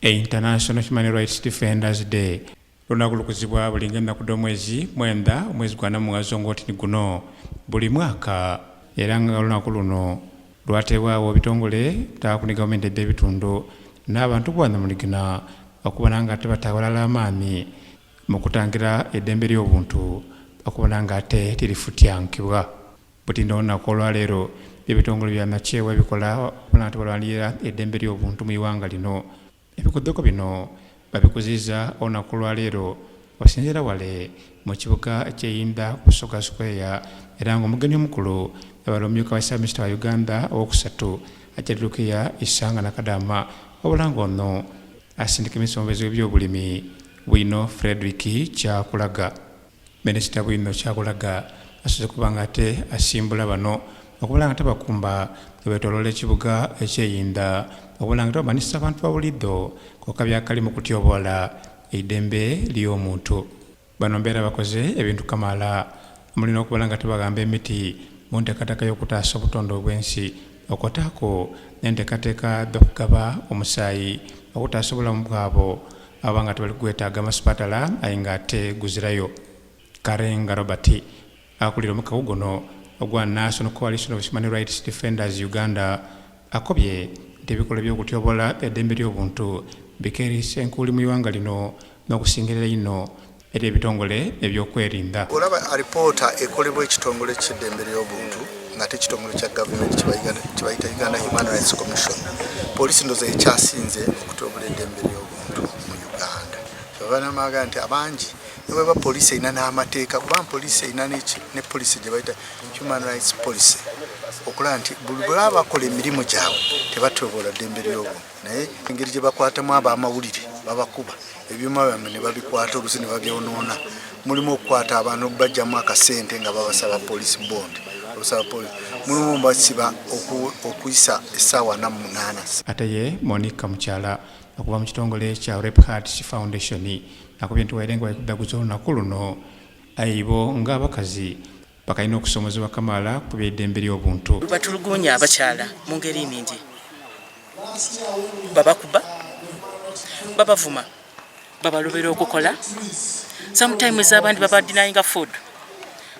International Human Rights Defenders Day lunaku lukuzibwa buli ennaku mwezi mwenda omwezi gwa Namuwazo ng'oti guno buli mwaka, era nga lunaku luno lwatebwawo bitongole takuni gavumenti eby'ebitundu n'abantu bwannamuligina okubona nga ate batawalala amaanyi mu kutangira eddembe ly'obuntu okubona nga ate tirifutyankibwa. Butindo olunaku olwaleero ebitongole bya nakyewa bikola okubona nti balwanirira eddembe ly'obuntu mu iwanga lino. Ebikuddeko bino babikuziza olunaku olwaleero wasinziira wale mu kibuga ekyeyinda ku Soga Square, era ng'omugenyi omukulu yabala omumyuka wa Minster wa Uganda owokusatu Ajalilukiya Isanga Nakadama, wabula ng'ono asindika emisombezo by'obulimi Bwino Frederick Kyakulaga. Minisita Bwino Kyakulaga asoze kuba nga ate asimbula bano okubula nga tabakumba bwetoloola ekibuga ekyeyinda okubula nga tabamanisa abantu bawuliddo kokka byakali mu kutyoboola eddembe ly'omuntu. Bano mbeera bakoze ebintu kamaala omulina okubala nga tebagamba emiti mu nteekateeka y'okutaasa obutonde obw'ensi okwataako n'enteekateeka d'okugaba omusaayi okutaasa obulamu bwabo aba nga tebali gwetaaga amasipatala aye nga ate guzirayo. Karenga Robert akulira omukago guno ogwa National Coalition of Human Rights Defenders Uganda akobye nti ebikolwa by'okutyoboola eddembe ly'obuntu bikeerisa enkuuli mu iwanga lino n'okusingira ino eri ebitongole ebyokwerinda. Olaba alipoota ekolebwa ekitongole ky'eddembe ly'obuntu nga tekitongole kya gavumenti kibayita Uganda Human Rights Commission. Poliisi ndoza ekyasinze okutyoboola eddembe ly'obuntu mu Uganda. Abana magana nti abangi baba poliisi erina n'amateeka kuba poliisi erina ne poliisi gye bayita Human Rights Policy okulaba nti buli bwe bakola emirimu gyabwe tebatyoboola ddembe ly'obuntu, naye engeri gye bakwatamu ab'amawulire babakuba ebyuma byabwe ne babikwata olusi ne babyonoona. Mulimu okukwata abantu bajjamu akasente nga babasaba poliisi bond, mulimu basiba okuyisa essaawa 48. Ate ye Monica Mukyala okuva mu kitongole kya Rape Hearts Foundation akubye nti waire nga balikudaguza olunaku luno ayibo ng'abakazi bakalina okusomozebwa kamaala ku by'eddembe ly'obuntu. Batulugunya abakyala mu ngeri nningi, babakuba, babavuma, babalobera okukola, sometimes abandi babadinayinga food,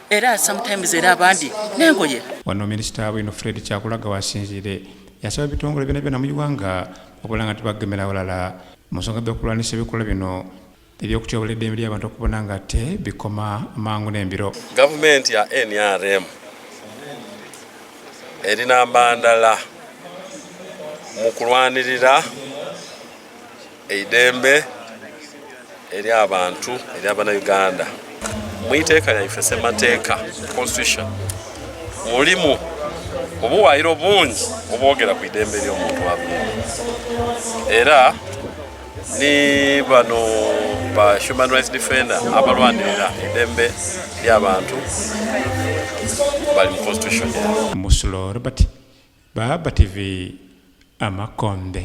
era sometimes era abandi n'engoye. Wano Minisita Bwino Fred Kyakulaga wasinzire yasaba ebitongole byonna byonna mu Uganda okubona nga tebagemera walala mu nsonga z'okulwanisa ebikolwa bino eby'okutyoboola eddembe ly'abantu okubona nga ate bikoma amangu n'embiro. Gavumenti ya NRM erina mbandala mu kulwanirira eddembe eri abantu eri Abanayuganda. Mu iteeka lyaffe ssemateeka constitution mulimu obuwaayiro bungi obwogera ku eddembe ly'omuntu wabulimu, era ni bano ba Human Rights Defender abalwanirira eddembe ly'abantu bali mu constitution. Musulo Robert, Baba TV, Amakonde.